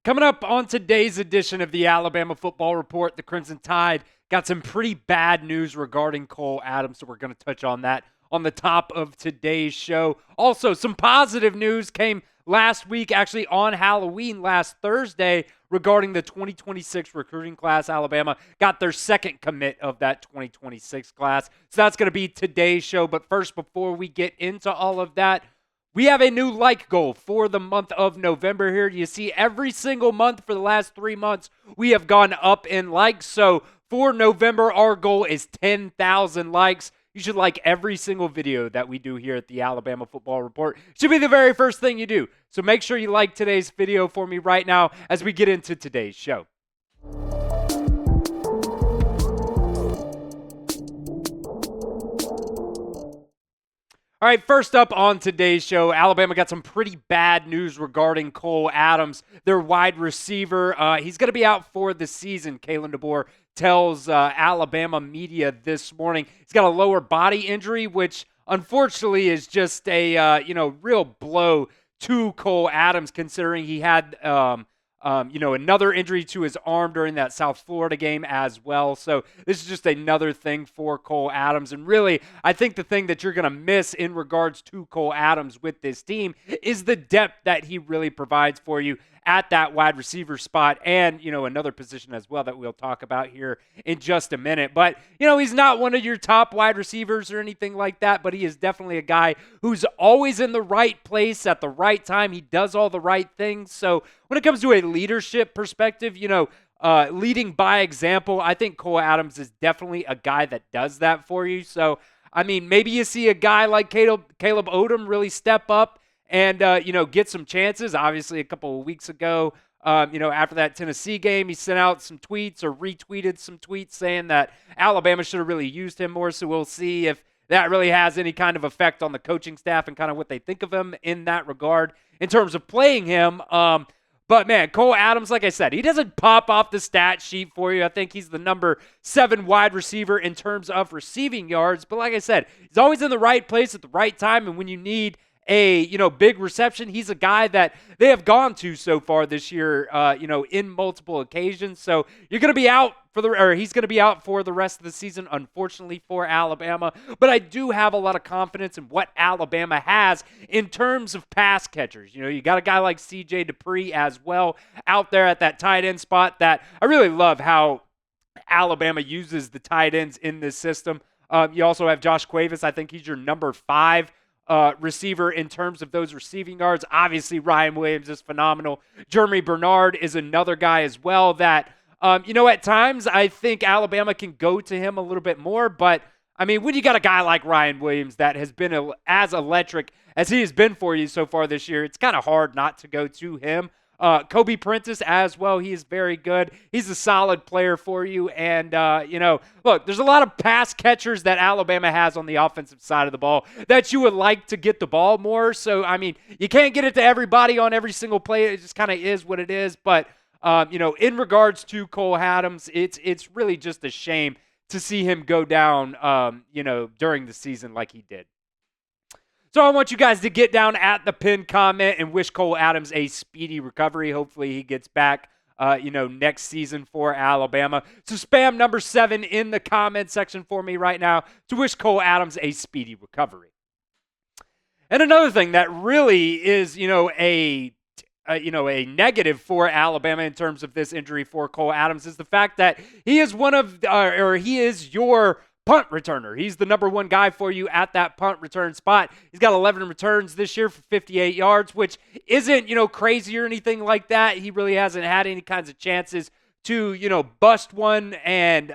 Coming up on today's edition of the Alabama Football Report, the Crimson Tide got some pretty bad news regarding Cole Adams, so we're going to touch on that on the top of today's show. Also, some positive news came last week, actually on Halloween last Thursday, regarding the 2026 recruiting class. Alabama got their second commit of that 2026 class, so that's going to be today's show. But first, before we get into all of that, we have a new like goal for the month of November here. You see, every single month for the last 3 months, we have gone up in likes. So for November, our goal is 10,000 likes. You should like every single video that we do here at the Alabama Football Report. Should be the very first thing you do. So make sure you like today's video for me right now as we get into today's show. All right, first up on today's show, Alabama got some pretty bad news regarding Cole Adams, their wide receiver. He's going to be out for the season, Kalen DeBoer tells Alabama media this morning. He's got a lower body injury, which unfortunately is just a real blow to Cole Adams, considering he had another injury to his arm during that South Florida game as well. So this is just another thing for Cole Adams. And really, I think the thing that you're going to miss in regards to Cole Adams with this team is the depth that he really provides for you at that wide receiver spot and, another position as well that we'll talk about here in just a minute. But, he's not one of your top wide receivers or anything like that, but he is definitely a guy who's always in the right place at the right time. He does all the right things. So when it comes to a leadership perspective, leading by example, I think Cole Adams is definitely a guy that does that for you. So, maybe you see a guy like Caleb Odom really step up and, get some chances. Obviously, a couple of weeks ago, after that Tennessee game, he sent out some tweets or retweeted some tweets saying that Alabama should have really used him more. So we'll see if that really has any kind of effect on the coaching staff and kind of what they think of him in that regard in terms of playing him. But, man, Cole Adams, like I said, he doesn't pop off the stat sheet for you. I think he's the number 7 wide receiver in terms of receiving yards. But like I said, he's always in the right place at the right time. And when you need a big reception, he's a guy that they have gone to so far this year, in multiple occasions. So you're going to be out he's going to be out for the rest of the season, unfortunately for Alabama. But I do have a lot of confidence in what Alabama has in terms of pass catchers. You got a guy like C.J. Dupree as well out there at that tight end spot that I really love how Alabama uses the tight ends in this system. You also have Josh Cuevas. I think he's your number 5 receiver in terms of those receiving yards. Obviously, Ryan Williams is phenomenal. Jeremy Bernard is another guy as well that, at times I think Alabama can go to him a little bit more. But, when you got a guy like Ryan Williams that has been as electric as he has been for you so far this year, it's kind of hard not to go to him. Kobe Prentice as well. He is very good. He's a solid player for you. And, look, there's a lot of pass catchers that Alabama has on the offensive side of the ball that you would like to get the ball more. So, you can't get it to everybody on every single play. It just kind of is what it is. But, in regards to Cole Adams, it's really just a shame to see him go down, during the season like he did. So I want you guys to get down at the pinned comment and wish Cole Adams a speedy recovery. Hopefully he gets back, next season for Alabama. So spam number 7 in the comment section for me right now to wish Cole Adams a speedy recovery. And another thing that really is, a negative for Alabama in terms of this injury for Cole Adams is the fact that he is he is your punt returner. He's the number 1 guy for you at that punt return spot. He's got 11 returns this year for 58 yards, which isn't, crazy or anything like that. He really hasn't had any kinds of chances to, bust one. And,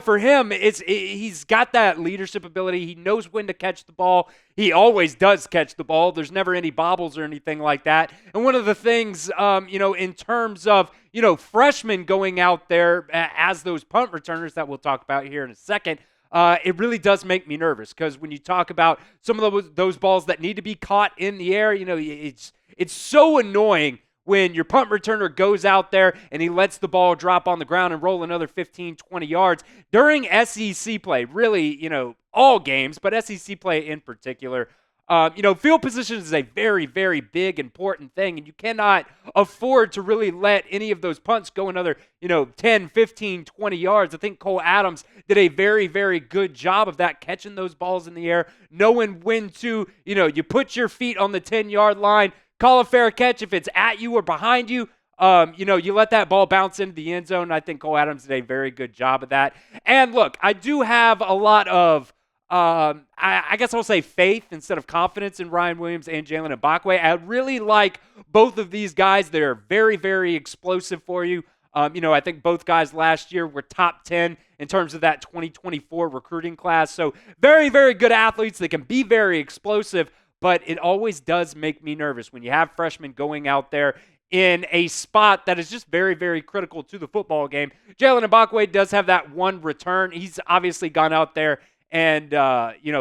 for him, he's got that leadership ability. He knows when to catch the ball. He always does catch the ball. There's never any bobbles or anything like that. And one of the things, in terms of, freshmen going out there as those punt returners that we'll talk about here in a second, it really does make me nervous because when you talk about some of those balls that need to be caught in the air, it's so annoying when your punt returner goes out there and he lets the ball drop on the ground and roll another 15, 20 yards during SEC play. Really, all games, but SEC play in particular. Field position is a very, very big, important thing, and you cannot afford to really let any of those punts go another, 10, 15, 20 yards. I think Cole Adams did a very, very good job of that, catching those balls in the air, knowing when to, you put your feet on the 10-yard line, call a fair catch if it's at you or behind you. You let that ball bounce into the end zone. I think Cole Adams did a very good job of that. And look, I do have a lot of I guess I'll say faith instead of confidence in Ryan Williams and Jalen Mbakwe. I really like both of these guys. They're very, very explosive for you. I think both guys last year were top 10 in terms of that 2024 recruiting class. So very, very good athletes. They can be very explosive, but it always does make me nervous when you have freshmen going out there in a spot that is just very, very critical to the football game. Jalen Mbakwe does have that one return. He's obviously gone out there and,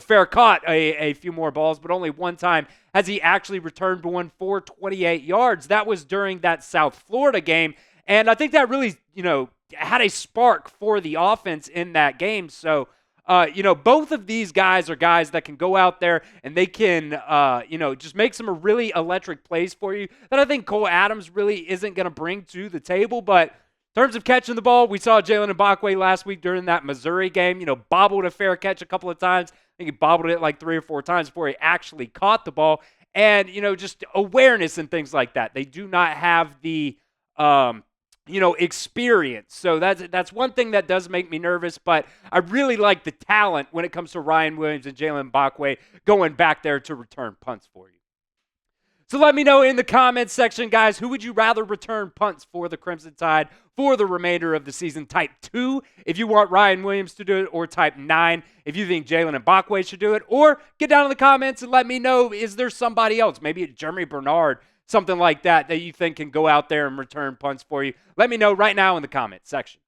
fair caught a few more balls, but only one time has he actually returned one for 28 yards. That was during that South Florida game, and I think that really, had a spark for the offense in that game. So, both of these guys are guys that can go out there and they can, just make some really electric plays for you that I think Cole Adams really isn't going to bring to the table, but in terms of catching the ball, we saw Jalen Mbakwe last week during that Missouri game, bobbled a fair catch a couple of times. I think he bobbled it like 3 or 4 times before he actually caught the ball. And, just awareness and things like that. They do not have the, experience. So that's one thing that does make me nervous, but I really like the talent when it comes to Ryan Williams and Jalen Mbakwe going back there to return punts for you. So let me know in the comments section, guys, who would you rather return punts for the Crimson Tide for the remainder of the season? Type 2 if you want Ryan Williams to do it, or type 9 if you think Jalen Mbakwe should do it, or get down in the comments and let me know, is there somebody else, maybe Jeremy Bernard, something like that you think can go out there and return punts for you? Let me know right now in the comments section.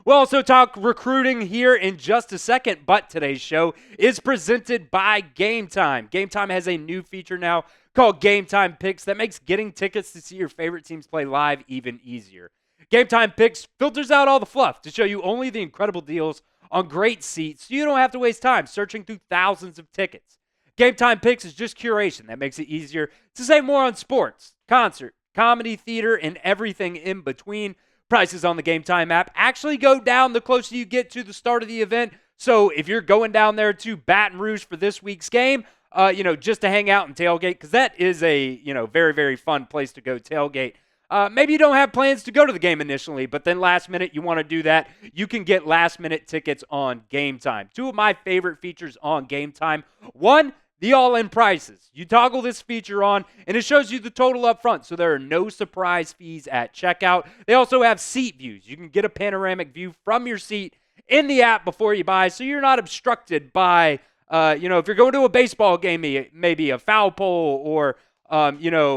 We'll also talk recruiting here in just a second, but today's show is presented by Game Time. Game Time has a new feature now called Game Time Picks that makes getting tickets to see your favorite teams play live even easier. Game Time Picks filters out all the fluff to show you only the incredible deals on great seats so you don't have to waste time searching through thousands of tickets. Game Time Picks is just curation that makes it easier to save more on sports, concert, comedy, theater, and everything in between. Prices on the Game Time app actually go down the closer you get to the start of the event. So if you're going down there to Baton Rouge for this week's game, just to hang out and tailgate, because that is a, very, very fun place to go tailgate. Maybe you don't have plans to go to the game initially, but then last minute you want to do that. You can get last minute tickets on Game Time. 2 of my favorite features on Game Time. 1, the all-in prices. You toggle this feature on, and it shows you the total up front, so there are no surprise fees at checkout. They also have seat views. You can get a panoramic view from your seat in the app before you buy, so you're not obstructed by, if you're going to a baseball game, maybe a foul pole or,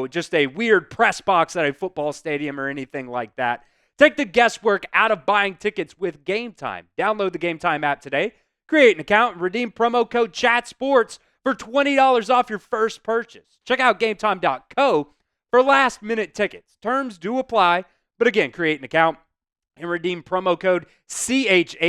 just a weird press box at a football stadium or anything like that. Take the guesswork out of buying tickets with Game Time. Download the Game Time app today, create an account, and redeem promo code CHATSPORTS for $20 off your first purchase. Check out GameTime.co for last-minute tickets. Terms do apply, but again, create an account and redeem promo code CHATSPORTS,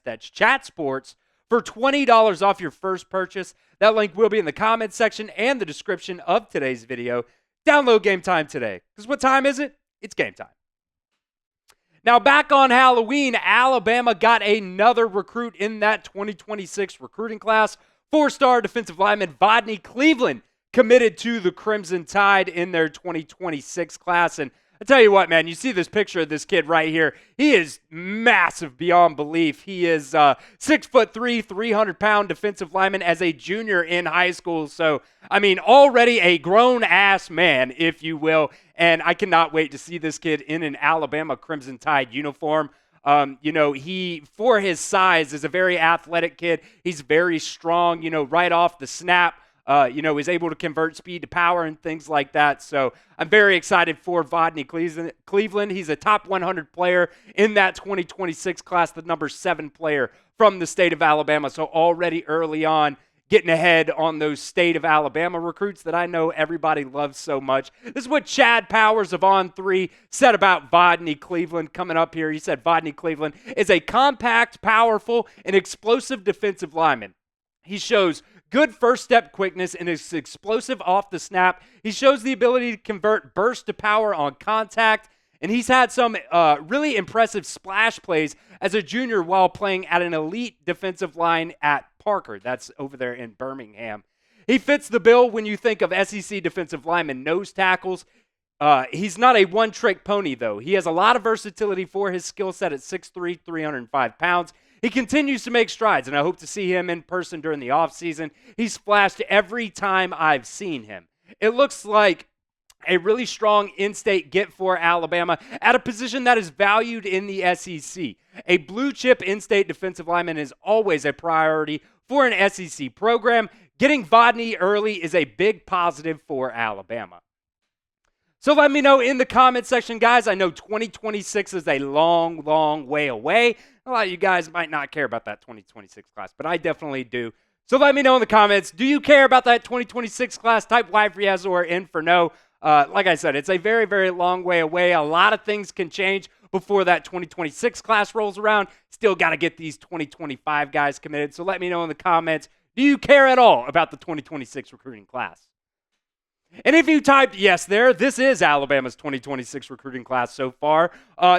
that's ChatSports, for $20 off your first purchase. That link will be in the comments section and the description of today's video. Download Game Time today, because what time is it? It's game time. Now, back on Halloween, Alabama got another recruit in that 2026 recruiting class. 4-star defensive lineman Vodney Cleveland committed to the Crimson Tide in their 2026 class. And I tell you what, man, you see this picture of this kid right here. He is massive beyond belief. He is 6'3", 300-pound defensive lineman as a junior in high school. So, already a grown-ass man, if you will. And I cannot wait to see this kid in an Alabama Crimson Tide uniform. He, for his size, is a very athletic kid. He's very strong, right off the snap. Is able to convert speed to power and things like that. So I'm very excited for Vodney Cleveland. He's a top 100 player in that 2026 class, the number 7 player from the state of Alabama. So already early on, getting ahead on those state of Alabama recruits that I know everybody loves so much. This is what Chad Powers of On3 said about Vodney Cleveland coming up here. He said Vodney Cleveland is a compact, powerful, and explosive defensive lineman. He shows good first step quickness and is explosive off the snap. He shows the ability to convert burst to power on contact. And he's had some really impressive splash plays as a junior while playing at an elite defensive line at Parker. That's over there in Birmingham. He fits the bill when you think of SEC defensive lineman nose tackles. He's not a one-trick pony, though. He has a lot of versatility for his skill set at 6'3", 305 pounds. He continues to make strides, and I hope to see him in person during the offseason. He's flashed every time I've seen him. It looks like a really strong in-state get for Alabama at a position that is valued in the SEC. A blue-chip in-state defensive lineman is always a priority for an SEC program. Getting Vodney early is a big positive for Alabama. So let me know in the comment section, guys. I know 2026 is a long, long way away. A lot of you guys might not care about that 2026 class, but I definitely do. So let me know in the comments, do you care about that 2026 class? Type Y for yes or N for no. Like I said, it's a very, very long way away. A lot of things can change before that 2026 class rolls around. Still got to get these 2025 guys committed. So let me know in the comments, do you care at all about the 2026 recruiting class? And if you typed yes there, this is Alabama's 2026 recruiting class so far.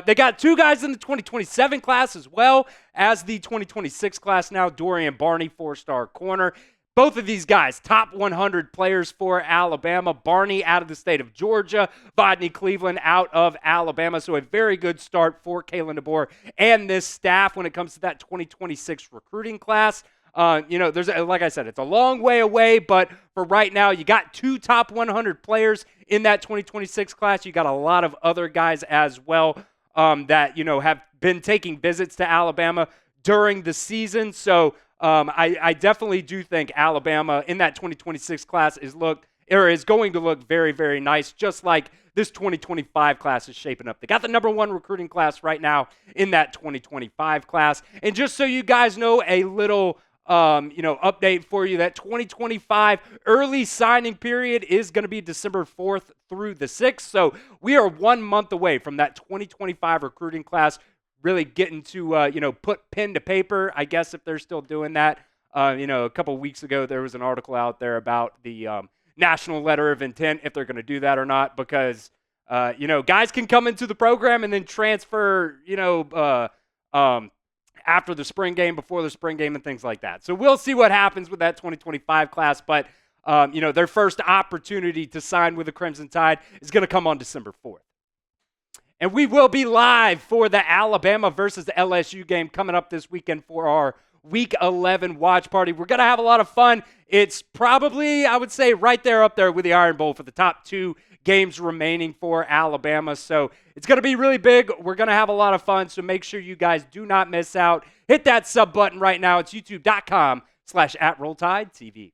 They got two guys in the 2027 class as well as the 2026 class now. Dorian Barney, 4-star corner. Both of these guys, top 100 players for Alabama. Barney out of the state of Georgia. Vodney Cleveland out of Alabama. So a very good start for Kalen DeBoer and this staff when it comes to that 2026 recruiting class. There's like I said, it's a long way away, but for right now, you got two top 100 players in that 2026 class. You got a lot of other guys as well that have been taking visits to Alabama during the season. So I definitely do think Alabama in that 2026 class is going to look very, very nice, just like this 2025 class is shaping up. They got the number one recruiting class right now in that 2025 class. And just so you guys know, a little update for you, that 2025 early signing period is going to be December 4th through the 6th. So we are 1 month away from that 2025 recruiting class really getting to, put pen to paper, I guess, if they're still doing that. A couple of weeks ago, there was an article out there about the national letter of intent, if they're going to do that or not, because, guys can come into the program and then transfer, after the spring game, before the spring game, and things like that. So we'll see what happens with that 2025 class, but, their first opportunity to sign with the Crimson Tide is going to come on December 4th. And we will be live for the Alabama versus the LSU game coming up this weekend for our Week 11 watch party. We're going to have a lot of fun. It's probably, I would say, right there up there with the Iron Bowl for the top two games remaining for Alabama. So it's going to be really big. We're going to have a lot of fun. So make sure you guys do not miss out. Hit that sub button right now. It's youtube.com/@RollTideTV.